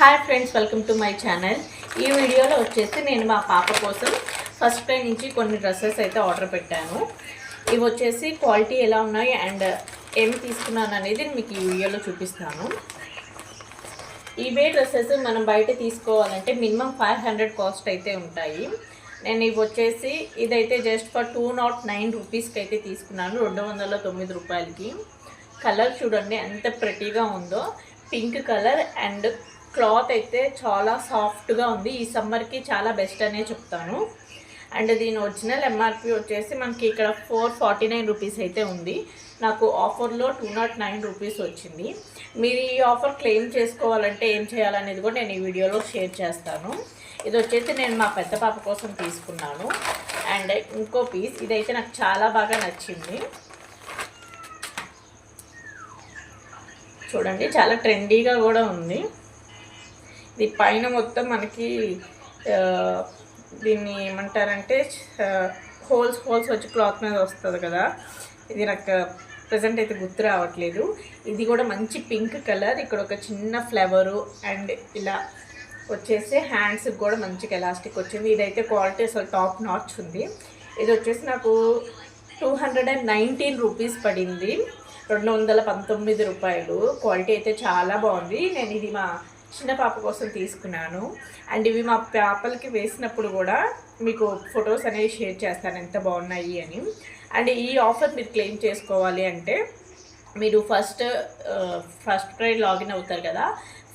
Hi friends, welcome to my channel. ఈ వీడియోలో వచ్చేసి నేను మా పాప కోసం ఫస్ట్ క్రై నుంచి కొన్ని డ్రెస్సెస్ అయితే ఆర్డర్ పెట్టాను. ఇవి వచ్చేసి క్వాలిటీ ఎలా ఉన్నాయి అండ్ ఏమి తీసుకున్నాను అనేది మీకు ఈ వీడియోలో చూపిస్తాను. ఈబే డ్రెస్సెస్ మనం బయట తీసుకోవాలంటే మినిమం 500 కాస్ట్ అయితే ఉంటాయి. నేను ఇవి వచ్చేసి ఇదైతే జస్ట్ ఫర్ 209 రూపీస్కి అయితే తీసుకున్నాను, 209 రూపాయలకి. కలర్ చూడండి ఎంత ప్రెటీగా ఉందో, పింక్ కలర్ అండ్ క్లాత్ అయితే చాలా సాఫ్ట్గా ఉంది. ఈ సమ్మర్కి చాలా బెస్ట్ అనే చెప్తాను. అండ్ దీని ఒరిజినల్ ఎంఆర్పి వచ్చేసి మనకి ఇక్కడ 449 రూపీస్ అయితే ఉంది. నాకు ఆఫర్లో 209 రూపీస్ వచ్చింది. మీరు ఈ ఆఫర్ క్లెయిమ్ చేసుకోవాలంటే ఏం చేయాలనేది కూడా నేను ఈ వీడియోలో షేర్ చేస్తాను. ఇది వచ్చేసి నేను మా పెద్ద పాప కోసం తీసుకున్నాను. అండ్ ఇంకో పీస్ ఇదైతే నాకు చాలా బాగా నచ్చింది. చూడండి చాలా ట్రెండీగా కూడా ఉంది. ఇది పైన మొత్తం మనకి దీన్ని ఏమంటారంటే హోల్స్ వచ్చి క్లాత్ మీద వస్తుంది కదా. ఇది నాకు ప్రజెంట్ అయితే గుర్తు రావట్లేదు. ఇది కూడా మంచి పింక్ కలర్, ఇక్కడ ఒక చిన్న ఫ్లవరు అండ్ ఇలా వచ్చేసి హ్యాండ్స్కి కూడా మంచిగా ఎలాస్టిక్ వచ్చింది. ఇదైతే క్వాలిటీ అసలు టాప్ నాచ్ ఉంది. ఇది వచ్చేసి నాకు 219 రూపీస్ పడింది, 219 రూపాయలు. క్వాలిటీ అయితే చాలా బాగుంది. నేను ఇది మా చిన్న పాప కోసం తీసుకున్నాను. అండ్ ఇవి మా పాపలకి వేసినప్పుడు కూడా మీకు ఫొటోస్ అనేవి షేర్ చేస్తాను ఎంత బాగున్నాయి అని. అండ్ ఈ ఆఫర్ మీరు క్లెయిమ్ చేసుకోవాలి అంటే మీరు ఫస్ట్ క్రై లాగిన్ అవుతారు కదా,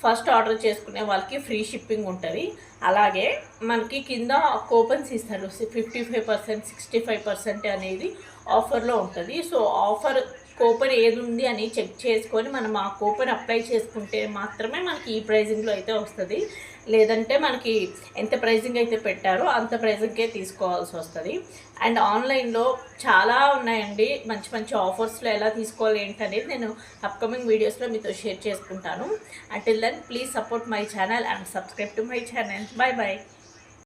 ఫస్ట్ ఆర్డర్ చేసుకునే వాళ్ళకి ఫ్రీ షిప్పింగ్ ఉంటుంది. అలాగే మనకి కింద కూపన్స్ ఇస్తారు, 55%, 65% అనేది ఆఫర్లో ఉంటుంది. సో ఆఫర్ కూపన్ ఏది ఉంది అని చెక్ చేసుకొని మనం ఆ కూపన్ అప్లై చేసుకుంటే మాత్రమే మనకి ఈ ప్రైజింగ్లో అయితే వస్తుంది. లేదంటే మనకి ఎంత ప్రైజింగ్ అయితే పెట్టారో అంత ప్రైజింగ్కే తీసుకోవాల్సి వస్తుంది. అండ్ ఆన్లైన్లో చాలా ఉన్నాయండి మంచి మంచి ఆఫర్స్లో ఎలా తీసుకోవాలి ఏంటనేది నేను అప్కమింగ్ వీడియోస్లో మీతో షేర్ చేసుకుంటాను. Until then please support my channel and subscribe to my channel. Bye bye.